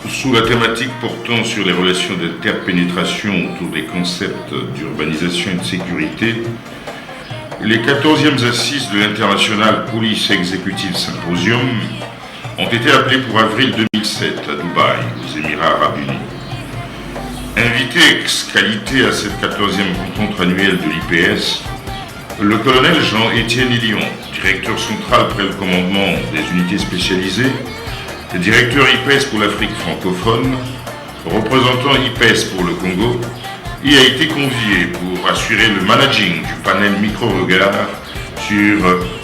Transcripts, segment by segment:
Sous la thématique portant sur les relations d'interpénétration autour des concepts d'urbanisation et de sécurité, les 14e assises de l'International Police Executive Symposium ont été appelées pour avril 2007 à Dubaï, aux Émirats Arabes Unis. Invité ex-qualité à cette 14e rencontre annuelle de l'IPS, le colonel Jean-Étienne Ilion, directeur central près le commandement des unités spécialisées, le directeur IPES pour l'Afrique francophone, représentant IPES pour le Congo, y a été convié pour assurer le managing du panel micro-regard sur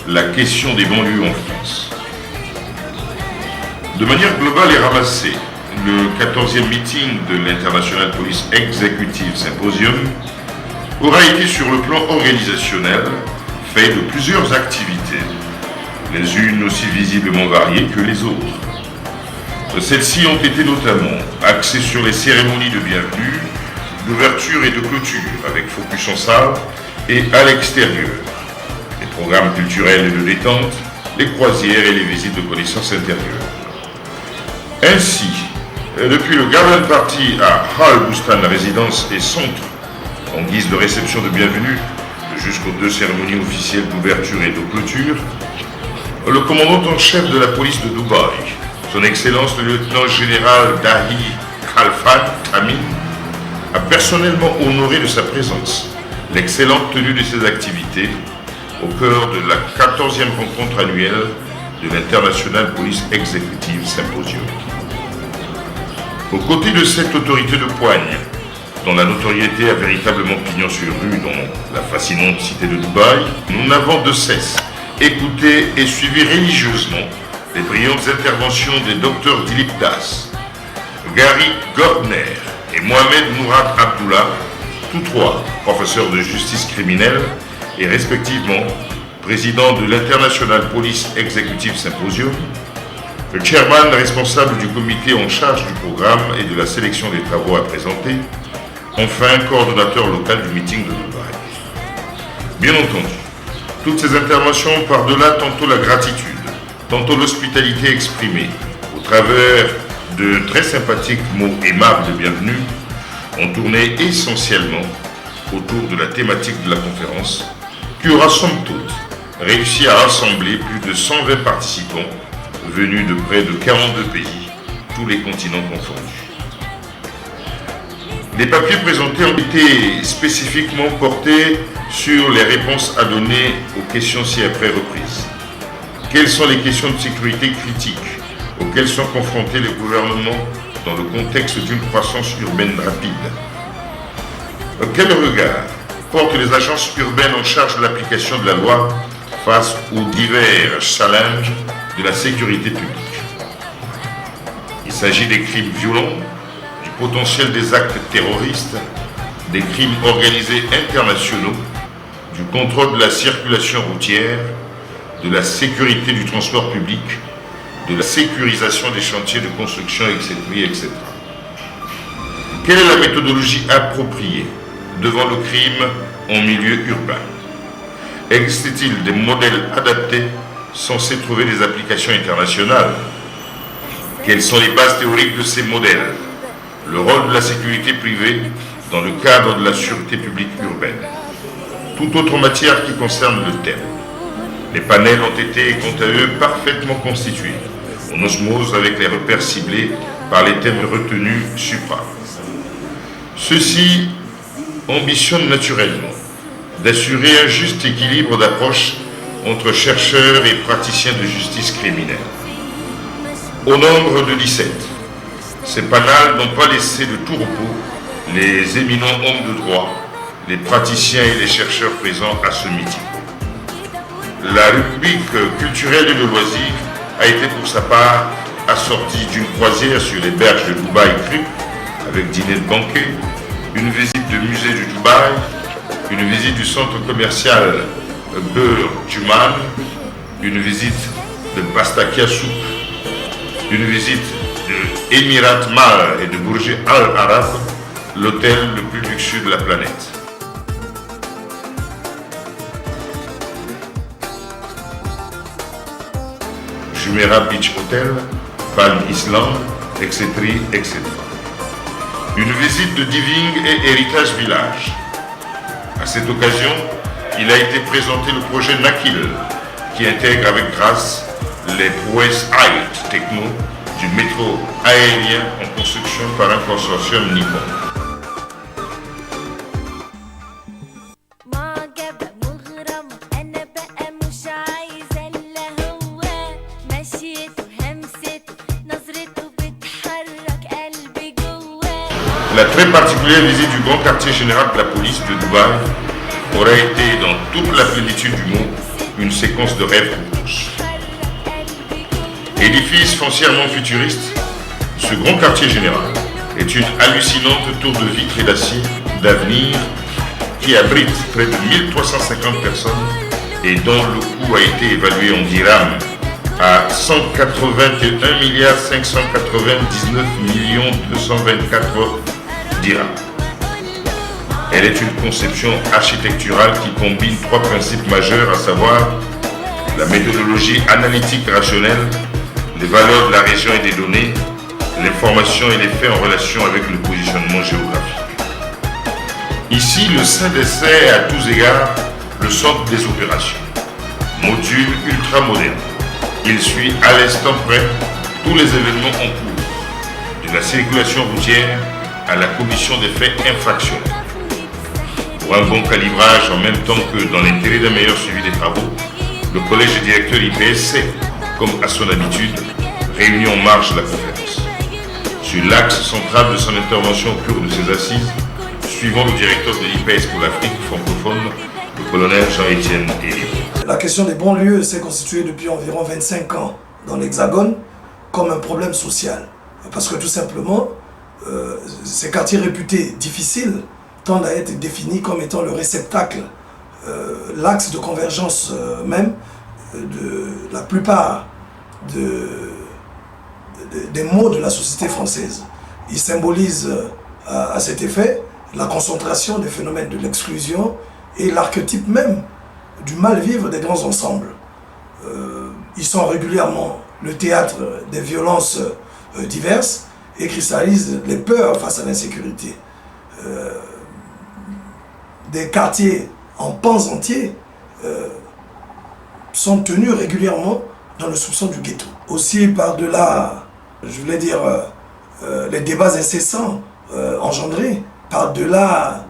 la question des banlieues en France. De manière globale et ramassée, le 14e meeting de l'International Police Executive Symposium aura été sur le plan organisationnel fait de plusieurs activités, les unes aussi visiblement variées que les autres. Celles-ci ont été notamment axées sur les cérémonies de bienvenue, d'ouverture et de clôture avec focus en salle et à l'extérieur, les programmes culturels et de détente, les croisières et les visites de connaissances intérieures. Ainsi, depuis le Garden Party à Hall Bustan Résidence et Centre, en guise de réception de bienvenue, jusqu'aux 2 cérémonies officielles d'ouverture et de clôture, le commandant en chef de la police de Dubaï, son Excellence le lieutenant général Dahi Khalfan Amin, a personnellement honoré de sa présence l'excellente tenue de ses activités au cœur de la 14e rencontre annuelle de l'International Police Executive Symposium. Aux côtés de cette autorité de poigne, dont la notoriété a véritablement pignon sur rue dans la fascinante cité de Dubaï, nous n'avons de cesse écouté et suivi religieusement les brillantes interventions des docteurs Dilip Das, Gary Gordner et Mohamed Mourad Abdullah, tous 3 professeurs de justice criminelle et respectivement président de l'International Police Executive Symposium, le chairman responsable du comité en charge du programme et de la sélection des travaux à présenter, enfin coordonnateur local du meeting de Dubaï. Bien entendu, toutes ces interventions par-delà tantôt la gratitude, tantôt l'hospitalité exprimée, au travers de très sympathiques mots aimables de bienvenue, ont tourné essentiellement autour de la thématique de la conférence, qui aura somme toute réussi à rassembler plus de 120 participants venus de près de 42 pays, tous les continents confondus. Les papiers présentés ont été spécifiquement portés sur les réponses à donner aux questions ci-après reprises. Quelles sont les questions de sécurité critiques auxquelles sont confrontés les gouvernements dans le contexte d'une croissance urbaine rapide? Quel regard portent les agences urbaines en charge de l'application de la loi face aux divers challenges de la sécurité publique? Il s'agit des crimes violents, du potentiel des actes terroristes, des crimes organisés internationaux, du contrôle de la circulation routière, de la sécurité du transport public, de la sécurisation des chantiers de construction, etc. Quelle est la méthodologie appropriée devant le crime en milieu urbain? Existe-t-il des modèles adaptés censés trouver des applications internationales? Quelles sont les bases théoriques de ces modèles? Le rôle de la sécurité privée dans le cadre de la sûreté publique urbaine? Toute autre matière qui concerne le thème. Les panels ont été, quant à eux, parfaitement constitués, en osmose avec les repères ciblés par les thèmes retenus supra. Ceux-ci ambitionnent naturellement d'assurer un juste équilibre d'approche entre chercheurs et praticiens de justice criminelle. Au nombre de 17, ces panels n'ont pas laissé de tout repos les éminents hommes de droit, les praticiens et les chercheurs présents à ce meeting. La rubrique culturelle et de loisirs a été pour sa part assortie d'une croisière sur les berges de Dubaï Creek avec dîner de banquet, une visite du musée du Dubaï, une visite du centre commercial Beur Juman, une visite de Bastakia Souk, une visite de Emirat Mal et de Burj Al Arab, l'hôtel le plus luxueux de la planète. Jumeirah Beach Hotel, Palm Island, etc., etc. Une visite de Diving et Héritage Village. À cette occasion, il a été présenté le projet Nakil, qui intègre avec grâce les prouesses high techno du métro aérien en construction par un consortium nippon. La très particulière visite du grand quartier général de la police de Dubaï aurait été, dans toute la plénitude du mot, une séquence de rêve pour tous. Édifice foncièrement futuriste, ce grand quartier général est une hallucinante tour de vitres et d'acier d'avenir qui abrite près de 1350 personnes et dont le coût a été évalué en dirhams à 181 599 224 dirhams. Elle est une conception architecturale qui combine trois principes majeurs, à savoir la méthodologie analytique rationnelle, les valeurs de la région et des données, l'information et les faits en relation avec le positionnement géographique. Ici, le CDC est à tous égards le centre des opérations. Module ultra moderne. Il suit à l'instant près tous les événements en cours, de la circulation routière à la commission des faits infractionnels. Pour un bon calibrage, en même temps que dans l'intérêt d'un meilleur suivi des travaux, le collège des directeurs IPS, comme à son habitude, réunit en marge de la conférence. Sur l'axe central de son intervention au cours de ses assises, suivant le directeur de l'IPS pour l'Afrique francophone, le colonel Jean-Étienne Héry. La question des banlieues s'est constituée depuis environ 25 ans dans l'Hexagone comme un problème social. Parce que tout simplement, ces quartiers réputés difficiles tendent à être définis comme étant le réceptacle, l'axe de convergence même de la plupart des maux de la société française. Ils symbolisent à cet effet la concentration des phénomènes de l'exclusion et l'archétype même du mal-vivre des grands ensembles. Ils sont régulièrement le théâtre des violences diverses et cristallisent les peurs face à l'insécurité. Des quartiers en pans entiers sont tenus régulièrement dans le soupçon du ghetto. Aussi par-delà, je voulais dire, les débats incessants engendrés, par-delà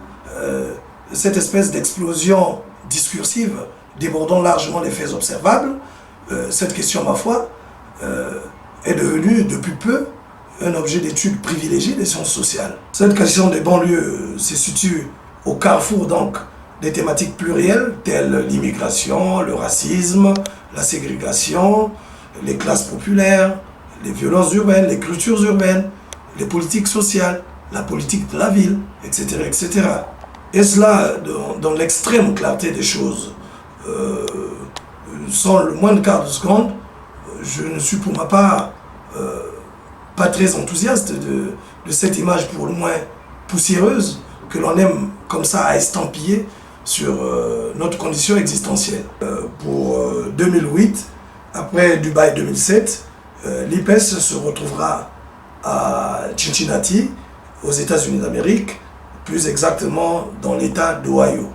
cette espèce d'explosion discursive débordant largement les faits observables, cette question, ma foi, est devenue depuis peu un objet d'étude privilégié des sciences sociales. Cette question des banlieues se situe au carrefour donc des thématiques plurielles telles l'immigration, le racisme, la ségrégation, les classes populaires, les violences urbaines, les cultures urbaines, les politiques sociales, la politique de la ville, etc. etc. Et cela dans l'extrême clarté des choses. Sans le moindre quart de seconde, je ne suis pour ma part pas très enthousiaste de cette image pour le moins poussiéreuse que l'on aime comme ça à estampiller sur notre condition existentielle. Pour 2008, après Dubaï 2007, l'IPES se retrouvera à Cincinnati, aux États-Unis d'Amérique, plus exactement dans l'État d'Ohio.